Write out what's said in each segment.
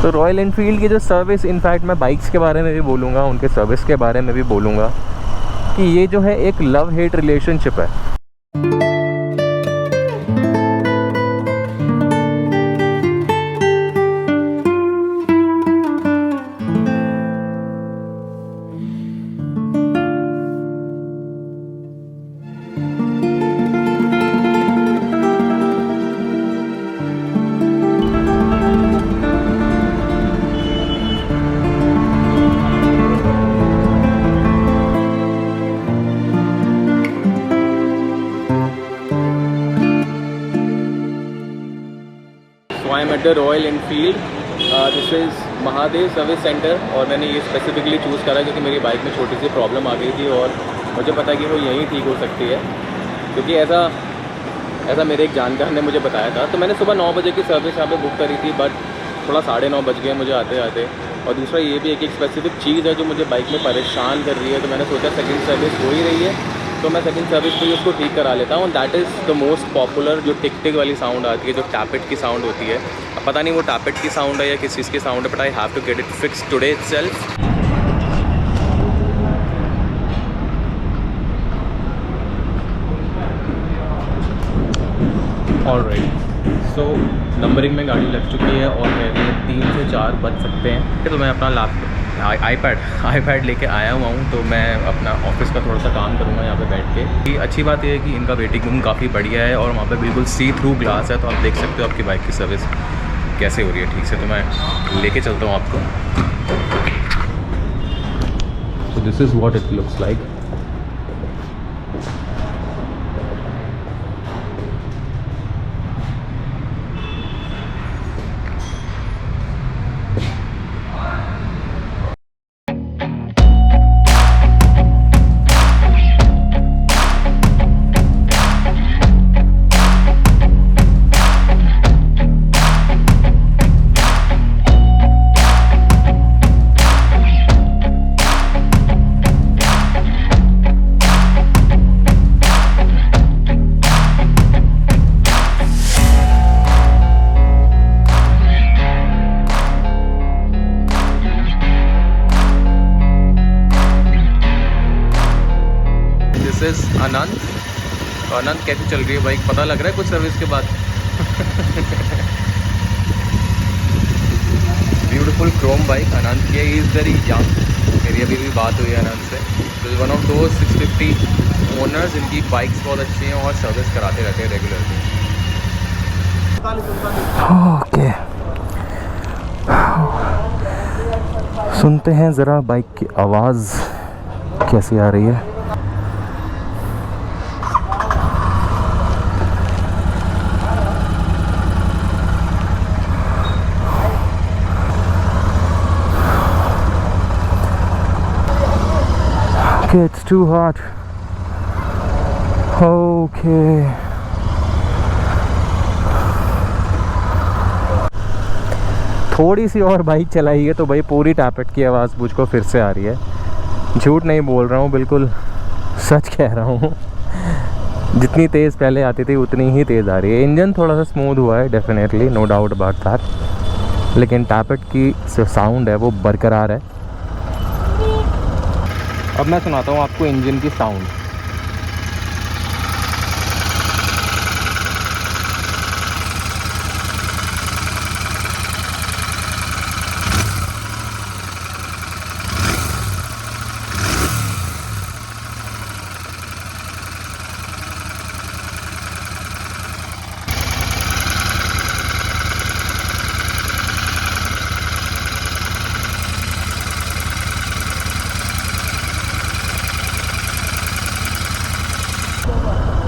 तो royal Enfield की जो सर्विस, इनफैक्ट मैं बाइक्स के बारे में भी बोलूँगा, उनके सर्विस के बारे में भी बोलूँगा कि ये जो है एक लव हेट रिलेशनशिप है। I am at the royal Enfield, this is Mahadev service centre. और मैंने ये स्पेसिफिकली चूज़ करा क्योंकि मेरी बाइक में छोटी सी प्रॉब्लम आ गई थी और मुझे पता है कि वो यहीं ठीक हो सकती है, क्योंकि ऐसा मेरे एक जानकार ने मुझे बताया था। तो मैंने सुबह 9 बजे की सर्विस यहाँ पे बुक करी थी, बट थोड़ा 9:30 बज गए मुझे आते आते। और दूसरा ये भी एक स्पेसिफिक चीज़ है जो मुझे बाइक में परेशान कर रही है, तो मैंने सोचा सेकंड सर्विस हो ही रही है तो मैं सेकंड सर्विस पे उसको ठीक करा लेता हूँ। That is the most popular जो टिक टिक वाली साउंड आती है, जो टैपेट की साउंड होती है। अब पता नहीं वो टैपेट की साउंड है या किस चीज़ की साउंड है, but I have to get it fix today itself. Alright, so numbering में गाड़ी लग चुकी है और कह रही है 3 से 4 बज सकते हैं। तो मैं अपना लैपटॉप आईपैड लेके आया हुआ हूँ, तो मैं अपना ऑफिस का थोड़ा सा काम करूँगा यहाँ पे बैठ के। अच्छी बात यह है कि इनका वेटिंग रूम काफ़ी बढ़िया है और वहाँ पे बिल्कुल सी थ्रू ग्लास है, तो आप देख सकते हो आपकी बाइक की सर्विस कैसे हो रही है ठीक से। तो मैं लेके चलता हूँ आपको। So this is what it looks like. Anant, तो अनंत कैसी चल रही है बाइक, पता लग रहा है कुछ सर्विस के बाद? ब्यूटीफुल क्रोम बाइक अनंत की है, इज़ वेरी यंग। मेरी अभी भी बात हुई है अनंत से। तो वन ऑफ दो 650 ओनर्स, इनकी बाइक्स बहुत अच्छी हैं और सर्विस कराते रहते हैं रेगुलरली। ओके, सुनते हैं ज़रा बाइक की आवाज़ कैसी आ रही है। It's too hot. Okay. थोड़ी सी और बाइक चलाई है तो भाई पूरी टैपेट की आवाज़ मुझको फिर से आ रही है। झूठ नहीं बोल रहा हूँ, बिल्कुल सच कह रहा हूँ। जितनी तेज़ पहले आती थी उतनी ही तेज़ आ रही है। इंजन थोड़ा सा स्मूथ हुआ है definitely, no doubt about that, लेकिन टैपेट की जो साउंड है वो बरकरार है। अब मैं सुनाता हूँ आपको इंजन की साउंड।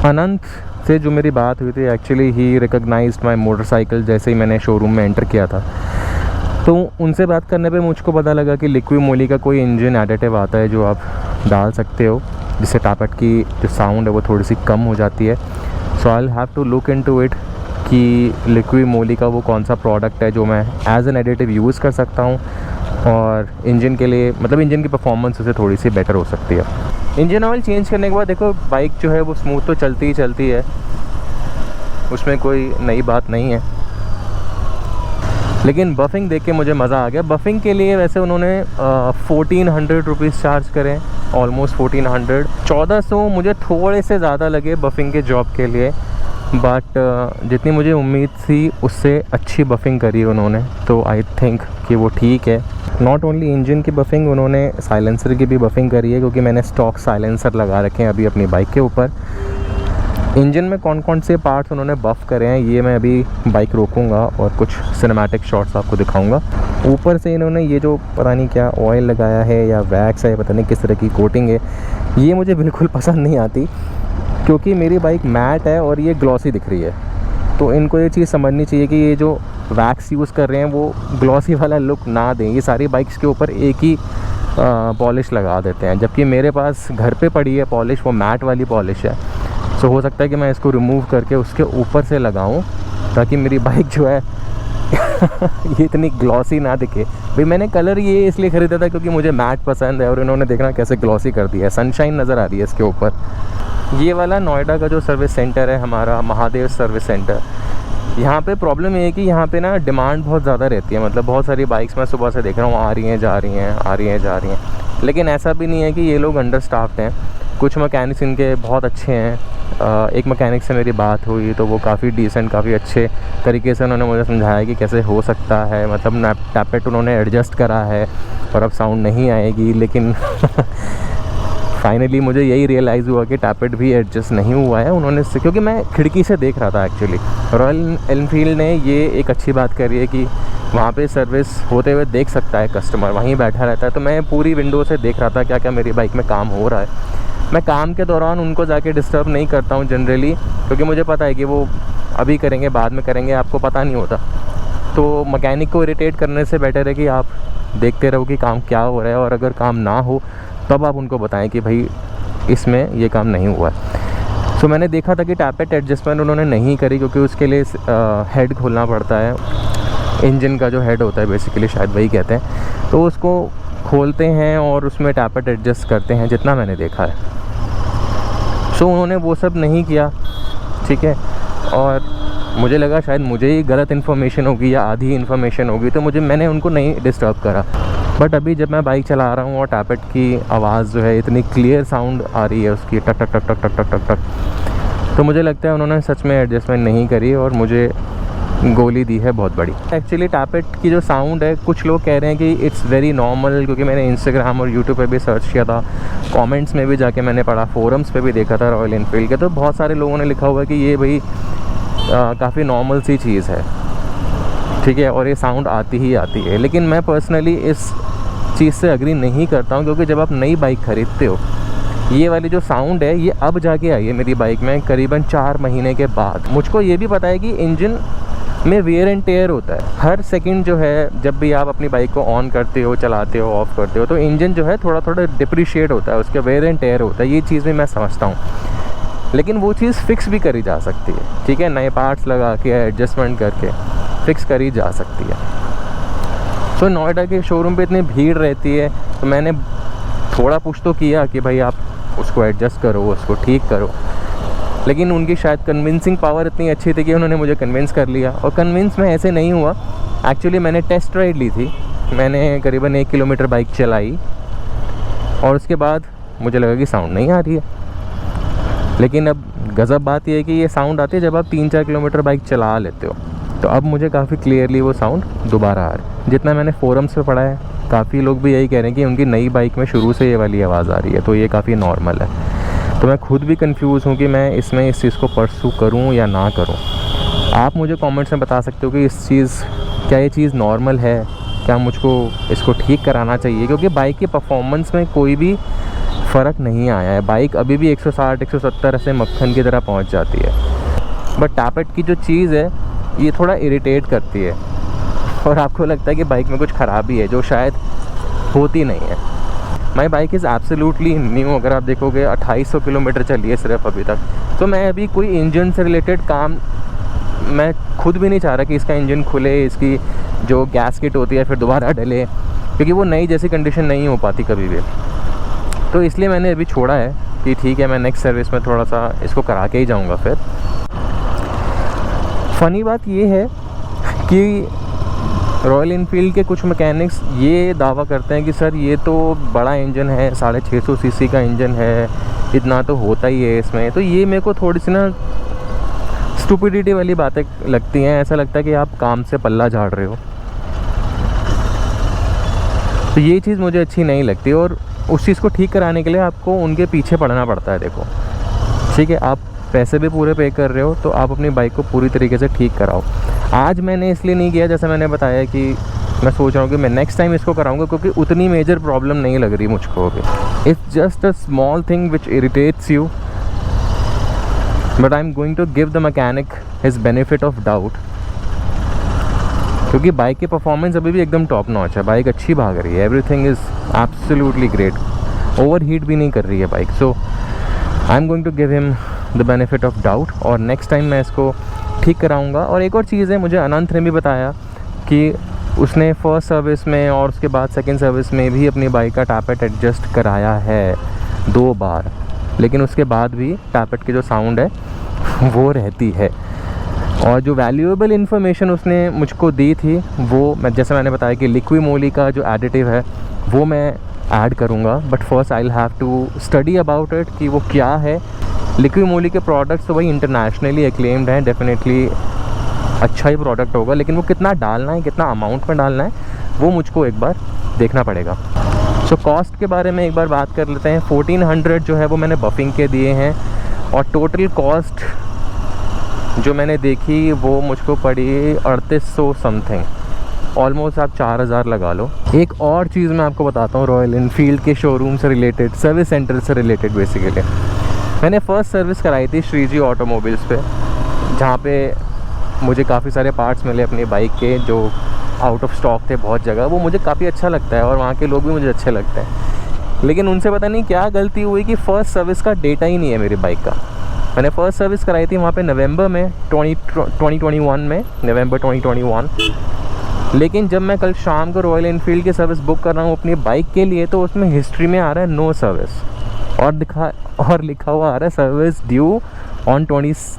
अनंत से जो मेरी बात हुई थी, actually he recognised my motorcycle जैसे ही मैंने शोरूम में एंटर किया था। तो उनसे बात करने पे मुझको पता लगा कि लिक्विड मोली का कोई इंजन एडिटिव आता है जो आप डाल सकते हो, जिससे टैपेट की जो साउंड है वो थोड़ी सी कम हो जाती है। So I will have to look into it कि लिक्विड मोली का वो कौन सा प्रोडक्ट है जो मैं एज एन एडिटिव यूज़ कर सकता हूँ और इंजन के लिए, मतलब इंजन की परफॉर्मेंस उसे थोड़ी सी बेटर हो सकती है। इंजन ऑयल चेंज करने के बाद देखो बाइक जो है वो स्मूथ तो चलती ही चलती है, उसमें कोई नई बात नहीं है। लेकिन बफिंग देख के मुझे मज़ा आ गया। बफिंग के लिए वैसे उन्होंने 1400 रुपीज़ चार्ज करें, ऑलमोस्ट 1400। 1400 मुझे थोड़े से ज़्यादा लगे बफिंग के जॉब के लिए, बट जितनी मुझे उम्मीद थी उससे अच्छी बफिंग करी उन्होंने, तो आई थिंक कि वो ठीक है। नॉट ओनली इंजन की बफिंग, उन्होंने साइलेंसर की भी बफिंग करी है, क्योंकि मैंने स्टॉक साइलेंसर लगा रखे हैं अभी अपनी बाइक के ऊपर। इंजन में कौन कौन से पार्ट्स उन्होंने बफ़ करे हैं ये मैं अभी बाइक रोकूंगा और कुछ सिनेमैटिक शॉट्स आपको दिखाऊंगा। ऊपर से इन्होंने ये जो पता नहीं क्या ऑयल लगाया है या वैक्स है, पता नहीं किस तरह की कोटिंग है, ये मुझे बिल्कुल पसंद नहीं आती, क्योंकि मेरी बाइक मैट है और ये ग्लॉसी दिख रही है। तो इनको ये चीज़ समझनी चाहिए कि ये जो वैक्स यूज़ कर रहे हैं वो ग्लॉसी वाला लुक ना दें। ये सारी बाइक्स के ऊपर एक ही पॉलिश लगा देते हैं, जबकि मेरे पास घर पे पड़ी है पॉलिश, वो मैट वाली पॉलिश है। सो हो सकता है कि मैं इसको रिमूव करके उसके ऊपर से लगाऊं, ताकि मेरी बाइक जो है ये इतनी ग्लॉसी ना दिखे। भाई मैंने कलर ये इसलिए ख़रीदा था क्योंकि मुझे मैट पसंद है, और इन्होंने देखना कैसे ग्लॉसी कर दिया है। सनशाइन नज़र आ रही है इसके ऊपर। ये वाला नोएडा का जो सर्विस सेंटर है हमारा, महादेव सर्विस सेंटर, यहाँ पे प्रॉब्लम ये है कि यहाँ पे ना डिमांड बहुत ज़्यादा रहती है। मतलब बहुत सारी बाइक्स मैं सुबह से देख रहा हूँ आ रही हैं जा रही हैं, आ रही हैं जा रही हैं, लेकिन ऐसा भी नहीं है कि ये लोग अंडर स्टाफ्ड हैं। कुछ मैकेनिक्स इनके बहुत अच्छे हैं। एक मैकेनिक से मेरी बात हुई तो वो काफ़ी डिसेंट, काफ़ी अच्छे तरीके से उन्होंने मुझे समझाया कि कैसे हो सकता है। मतलब टैपेट उन्होंने एडजस्ट करा है और अब साउंड नहीं आएगी, लेकिन फाइनली मुझे यही रियलाइज़ हुआ कि टैपेट भी एडजस्ट नहीं हुआ है उन्होंने से, क्योंकि मैं खिड़की से देख रहा था एक्चुअली। रॉयल एनफील्ड ने ये एक अच्छी बात करी है कि वहाँ पे सर्विस होते हुए देख सकता है कस्टमर, वहीं बैठा रहता है। तो मैं पूरी विंडो से देख रहा था क्या क्या मेरी बाइक में काम हो रहा है। मैं काम के दौरान उनको जाके डिस्टर्ब नहीं करता हूँ जनरली, क्योंकि मुझे पता है कि वो अभी करेंगे बाद में करेंगे, आपको पता नहीं होता। तो मैकेनिक को इरिटेट करने से बेटर है कि आप देखते रहो कि काम क्या हो रहा है, और अगर काम ना हो तब आप उनको बताएं कि भाई इसमें ये काम नहीं हुआ है। सो मैंने देखा था कि टैपेट एडजस्टमेंट उन्होंने नहीं करी, क्योंकि उसके लिए हेड खोलना पड़ता है। इंजन का जो हेड होता है बेसिकली, शायद वही कहते हैं, तो उसको खोलते हैं और उसमें टैपेट एडजस्ट करते हैं, जितना मैंने देखा है। सो उन्होंने वो सब नहीं किया, ठीक है। और मुझे लगा शायद मुझे ही गलत इन्फॉर्मेशन होगी या आधी इन्फॉर्मेशन होगी, तो मैंने उनको नहीं डिस्टर्ब करा। बट अभी जब मैं बाइक चला रहा हूँ और टैपेट की आवाज़ जो है इतनी क्लियर साउंड आ रही है उसकी, टक टक टक टक टक टक टक टक, तो मुझे लगता है उन्होंने सच में एडजस्टमेंट नहीं करी और मुझे गोली दी है बहुत बड़ी। एक्चुअली टैपेट की जो साउंड है, कुछ लोग कह रहे हैं कि इट्स वेरी नॉर्मल, क्योंकि मैंने इंस्टाग्राम और यूट्यूब पे भी सर्च किया था, कमेंट्स में भी जाके मैंने पढ़ा, फोरम्स पे भी देखा था रॉयल एनफील्ड के, तो बहुत सारे लोगों ने लिखा हुआ है कि ये भाई काफ़ी नॉर्मल सी चीज़ है, ठीक है, और ये साउंड आती ही आती है। लेकिन मैं पर्सनली इस चीज़ से एग्री नहीं करता हूँ, क्योंकि जब आप नई बाइक ख़रीदते हो, ये वाली जो साउंड है ये अब जाके आई है मेरी बाइक में करीबन 4 महीने के बाद। मुझको ये भी पता है कि इंजन में वेयर एंड टेयर होता है हर सेकंड जो है। जब भी आप अपनी बाइक को ऑन करते हो, चलाते हो, ऑफ करते हो, तो इंजन जो है थोड़ा थोड़ा डिप्रिशिएट होता है, उसके वेयर एंड टेयर होता है। ये चीज़ भी मैं समझता हूँ, लेकिन वो चीज़ फिक्स भी करी जा सकती है, ठीक है, नए पार्ट्स लगा के एडजस्टमेंट करके फिक्स करी जा सकती है। तो नोएडा के शोरूम पे इतनी भीड़ रहती है, तो मैंने थोड़ा पुश तो किया कि भाई आप उसको एडजस्ट करो, उसको ठीक करो, लेकिन उनकी शायद कन्विंसिंग पावर इतनी अच्छी थी कि उन्होंने मुझे कन्विंस कर लिया। और कन्विंस में ऐसे नहीं हुआ, एक्चुअली मैंने टेस्ट राइड ली थी, मैंने करीबन 1 किलोमीटर बाइक चलाई और उसके बाद मुझे लगा कि साउंड नहीं आ रही है। लेकिन अब गज़ब बात यह है कि ये साउंड आती है जब आप 3-4 किलोमीटर बाइक चला लेते हो। तो अब मुझे काफ़ी क्लियरली वो साउंड दोबारा आ रही है। जितना मैंने फोरम्स पे पढ़ा है, काफ़ी लोग भी यही कह रहे हैं कि उनकी नई बाइक में शुरू से ये वाली आवाज़ आ रही है, तो ये काफ़ी नॉर्मल है। तो मैं खुद भी कंफ्यूज हूँ कि मैं इसमें इस चीज़ को परसू करूँ या ना करूँ। आप मुझे कमेंट्स में बता सकते हो कि क्या ये चीज़ नॉर्मल है, क्या मुझको इसको ठीक कराना चाहिए, क्योंकि बाइक की परफॉर्मेंस में कोई भी फ़र्क नहीं आया है। बाइक अभी भी 160-170 से मक्खन की तरह पहुँच जाती है। बट टैपेट की जो चीज़ है ये थोड़ा इरिटेट करती है और आपको लगता है कि बाइक में कुछ ख़राबी है, जो शायद होती नहीं है। My bike is absolutely new. अगर आप देखोगे 2800 किलोमीटर चली है सिर्फ अभी तक। तो मैं अभी कोई इंजन से रिलेटेड काम, मैं खुद भी नहीं चाह रहा कि इसका इंजन खुले, इसकी जो गैस किट होती है फिर दोबारा डले, क्योंकि वो नई जैसी कंडीशन नहीं हो पाती कभी भी। तो इसलिए मैंने अभी छोड़ा है कि ठीक है, मैं नेक्स्ट सर्विस में थोड़ा सा इसको करा के ही जाऊँगा। फिर फ़नी बात ये है कि रॉयल इनफील्ड के कुछ मैकेनिक्स ये दावा करते हैं कि सर ये तो बड़ा इंजन है, 650 सीसी का इंजन है, इतना तो होता ही है इसमें। तो ये मेरे को थोड़ी सी ना स्टूपिडिटी वाली बातें लगती हैं। ऐसा लगता है कि आप काम से पल्ला झाड़ रहे हो। तो ये चीज़ मुझे अच्छी नहीं लगती, और उस चीज़ को ठीक कराने के लिए आपको उनके पीछे पड़ना पड़ता है। देखो ठीक है, आप पैसे भी पूरे पे कर रहे हो तो आप अपनी बाइक को पूरी तरीके से ठीक कराओ। आज मैंने इसलिए नहीं किया, जैसे मैंने बताया कि मैं सोच रहा हूँ कि मैं नेक्स्ट टाइम इसको कराऊंगा, क्योंकि उतनी मेजर प्रॉब्लम नहीं लग रही मुझको अभी। It's just a small thing which irritates you, but I am going to give the mechanic his benefit of doubt, क्योंकि बाइक की परफॉर्मेंस अभी भी एकदम टॉप नॉच है। बाइक अच्छी भाग रही है, everything is absolutely great, overheat भी नहीं कर रही है bike. So I am going to give him the benefit of doubt, और नेक्स्ट टाइम मैं इसको ठीक कराऊंगा। और एक और चीज़ है, मुझे अनंत ने भी बताया कि उसने फर्स्ट सर्विस में और उसके बाद सेकंड सर्विस में भी अपनी बाइक का टैपेट एडजस्ट कराया है 2 बार, लेकिन उसके बाद भी टैपेट की जो साउंड है वो रहती है। और जो वैल्यूएबल इन्फॉर्मेशन उसने मुझको दी थी वो जैसे मैंने बताया कि लिक्वी मोली का जो एडिटिव है वो मैं ऐड करूँगा, but first I will have to study about it कि वो क्या है। लिक्वी मोली के प्रोडक्ट्स तो भाई इंटरनेशनली एक्लेम्ड हैं, डेफिनेटली अच्छा ही प्रोडक्ट होगा, लेकिन वो कितना डालना है, कितना अमाउंट में डालना है, वो मुझको एक बार देखना पड़ेगा। सो कॉस्ट के बारे में एक बार बात कर लेते हैं। 1400 जो है वो मैंने बफिंग के दिए हैं, और टोटल कॉस्ट जो मैंने देखी वो मुझको पड़ी 3800 समथिंग, ऑलमोस्ट आप 4000 लगा लो। एक और चीज़ मैं आपको बताता हूँ रॉयल इनफील्ड के शोरूम से रिलेटेड, सर्विस सेंटर से रिलेटेड। बेसिकली मैंने फ़र्स्ट सर्विस कराई थी श्रीजी ऑटोमोबाइल्स पे, जहाँ पे मुझे काफ़ी सारे पार्ट्स मिले अपनी बाइक के जो आउट ऑफ स्टॉक थे बहुत जगह। वो मुझे काफ़ी अच्छा लगता है और वहाँ के लोग भी मुझे अच्छे लगते हैं, लेकिन उनसे पता नहीं क्या गलती हुई कि फ़र्स्ट सर्विस का डेटा ही नहीं है मेरी बाइक का। मैंने फ़र्स्ट सर्विस कराई थी वहाँ पे नवंबर में 2021 में, नवंबर 2021। लेकिन जब मैं कल शाम को रॉयल इनफील्ड की सर्विस बुक कर रहा हूँ अपनी बाइक के लिए, तो उसमें हिस्ट्री में आ रहा है नो सर्विस, और लिखा हुआ आ रहा है सर्विस ड्यू ऑन 22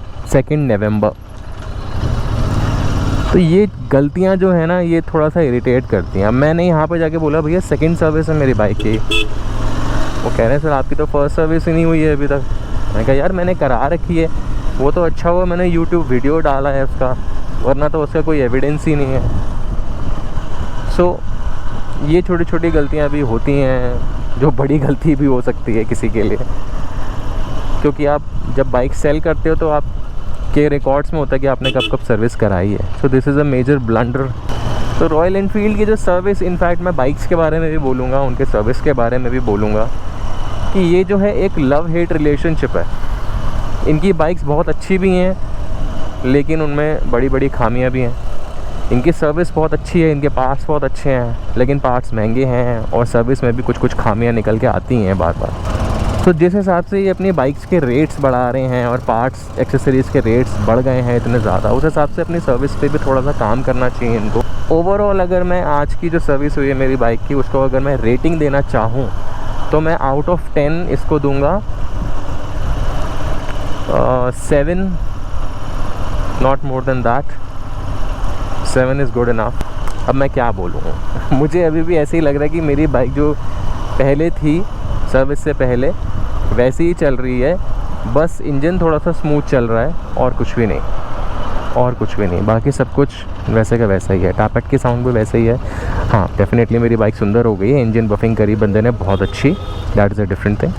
नवंबर। तो ये गलतियाँ जो है ना, ये थोड़ा सा इरिटेट करती हैं। अब मैंने यहाँ पे जाके बोला भैया सेकंड सर्विस है मेरी बाइक की, वो कह रहे हैं सर आपकी तो फर्स्ट सर्विस ही नहीं हुई है अभी तक। मैं कहा यार मैंने करा रखी है, वो तो अच्छा हुआ मैंने यूट्यूब वीडियो डाला है उसका, वरना तो उसका कोई एविडेंस ही नहीं है। सो ये छोटी छोटी गलतियाँ भी होती हैं, जो बड़ी गलती भी हो सकती है किसी के लिए, क्योंकि आप जब बाइक सेल करते हो तो आप के रिकॉर्ड्स में होता है कि आपने कब कब सर्विस कराई है। So this is a major blunder. तो रॉयल इनफील्ड की जो सर्विस, इनफैक्ट मैं बाइक्स के बारे में भी बोलूँगा, उनके सर्विस के बारे में भी बोलूँगा कि ये जो है एक लव हेट रिलेशनशिप है। इनकी बाइक्स बहुत अच्छी भी हैं, लेकिन उनमें बड़ी बड़ी खामियां भी हैं। इनकी सर्विस बहुत अच्छी है, इनके पार्ट्स बहुत अच्छे हैं, लेकिन पार्ट्स महंगे हैं, और सर्विस में भी कुछ कुछ खामियां निकल के आती हैं बार बार। तो जिस हिसाब से ये अपनी बाइक्स के रेट्स बढ़ा रहे हैं और पार्ट्स एक्सेसरीज़ के रेट्स बढ़ गए हैं इतने ज़्यादा, उस हिसाब से अपनी सर्विस पे भी थोड़ा सा काम करना चाहिए इनको। ओवरऑल अगर मैं आज की जो सर्विस हुई है मेरी बाइक की, उसको अगर मैं रेटिंग देना चाहूँ तो मैं आउट ऑफ 10 इसको दूंगा 7, not more than that. 7 is good enough. अब मैं क्या बोलूँ मुझे अभी भी ऐसे ही लग रहा है कि मेरी बाइक जो पहले थी सर्विस से पहले वैसी ही चल रही है, बस इंजन थोड़ा सा स्मूथ चल रहा है, और कुछ भी नहीं, और कुछ भी नहीं। बाकी सब कुछ वैसे का वैसा ही है। टैपेट की साउंड भी वैसे ही है। हाँ डेफिनेटली मेरी बाइक सुंदर हो गई है, इंजन बफिंग करी बंदे ने बहुत अच्छी, that is a different thing,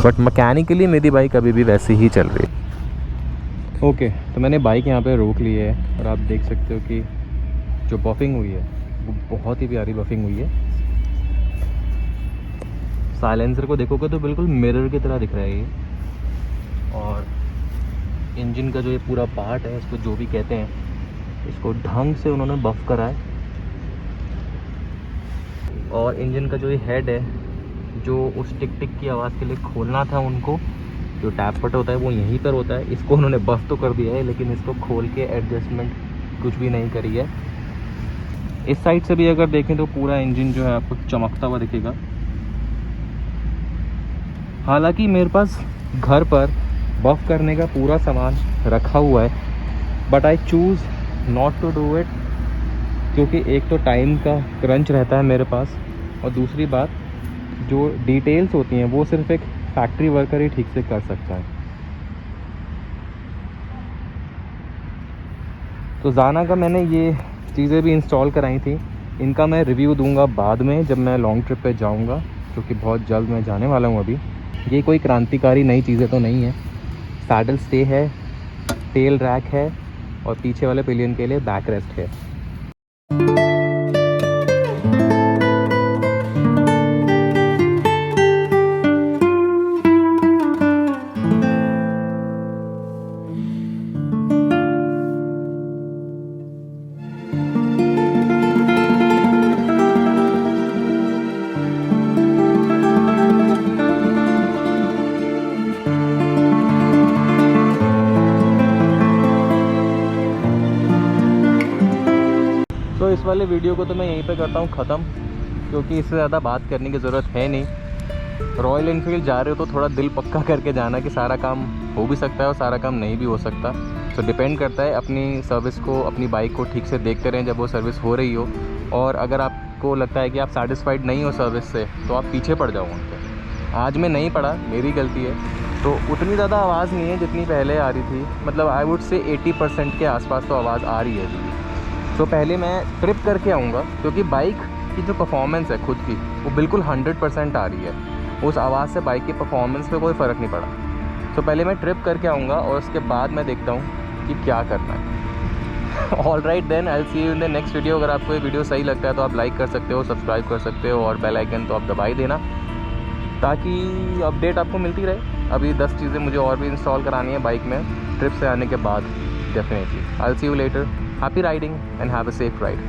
but mechanically मेरी बाइक अभी भी वैसी ही चल रही है। ओके तो मैंने बाइक यहाँ पे रोक ली है, और आप देख सकते हो कि जो बफिंग हुई है वो बहुत ही प्यारी बफिंग हुई है। साइलेंसर को देखोगे तो बिल्कुल मिरर की तरह दिख रहा है ये, और इंजन का जो ये पूरा पार्ट है, इसको जो भी कहते हैं, इसको ढंग से उन्होंने बफ करा है। और इंजन का जो ये हेड है, जो उस टिक टिक की आवाज़ के लिए खोलना था उनको, जो टैप पट होता है वो यहीं पर होता है, इसको उन्होंने बफ तो कर दिया है, लेकिन इसको खोल के एडजस्टमेंट कुछ भी नहीं करी है। इस साइड से भी अगर देखें तो पूरा इंजन जो है आपको चमकता हुआ दिखेगा। हालांकि मेरे पास घर पर बफ करने का पूरा सामान रखा हुआ है, but I choose not to do it, क्योंकि एक तो टाइम का क्रंच रहता है मेरे पास, और दूसरी बात जो डिटेल्स होती हैं वो सिर्फ एक फैक्ट्री वर्कर ही ठीक से कर सकता है। तो ज़ाना का मैंने ये चीज़ें भी इंस्टॉल कराई थी, इनका मैं रिव्यू दूंगा बाद में जब मैं लॉन्ग ट्रिप पे जाऊंगा, क्योंकि बहुत जल्द मैं जाने वाला हूँ। अभी ये कोई क्रांतिकारी नई चीज़ें तो नहीं है। सैडल स्टे है, टेल रैक है, और पीछे वाले पिलियन के लिए बैक रेस्ट है। तो इस वाले वीडियो को तो मैं यहीं पे करता हूँ ख़त्म, क्योंकि इससे ज़्यादा बात करने की ज़रूरत है नहीं। रॉयल एनफील्ड जा रहे हो तो थोड़ा दिल पक्का करके जाना कि सारा काम हो भी सकता है और सारा काम नहीं भी हो सकता। तो डिपेंड करता है, अपनी सर्विस को, अपनी बाइक को ठीक से देखते रहें जब वो सर्विस हो रही हो, और अगर आपको लगता है कि आप सेटिस्फाइड नहीं हो सर्विस से तो आप पीछे पड़ जाओ उनके। आज मैं नहीं पड़ा, मेरी गलती है। तो उतनी ज़्यादा आवाज़ नहीं है जितनी पहले आ रही थी, मतलब आई वुड से 80% के आसपास तो आवाज़ आ रही है। तो पहले मैं ट्रिप करके आऊँगा, क्योंकि बाइक की जो परफॉर्मेंस है खुद की वो बिल्कुल 100% आ रही है। उस आवाज़ से बाइक की परफॉर्मेंस पे कोई फ़र्क नहीं पड़ा। तो पहले मैं ट्रिप करके आऊँगा और उसके बाद मैं देखता हूँ कि क्या करना है। All right then, I will see you in the next video. अगर आपको ये वीडियो सही लगता है तो आप लाइक कर सकते हो, सब्सक्राइब कर सकते हो, और बेल आइकन तो आप दबा ही देना ताकि अपडेट आपको मिलती रहे। अभी 10 चीज़ें मुझे और भी इंस्टॉल करानी है बाइक में ट्रिप से आने के बाद। Definitely I will see you later. Happy riding and have a safe ride.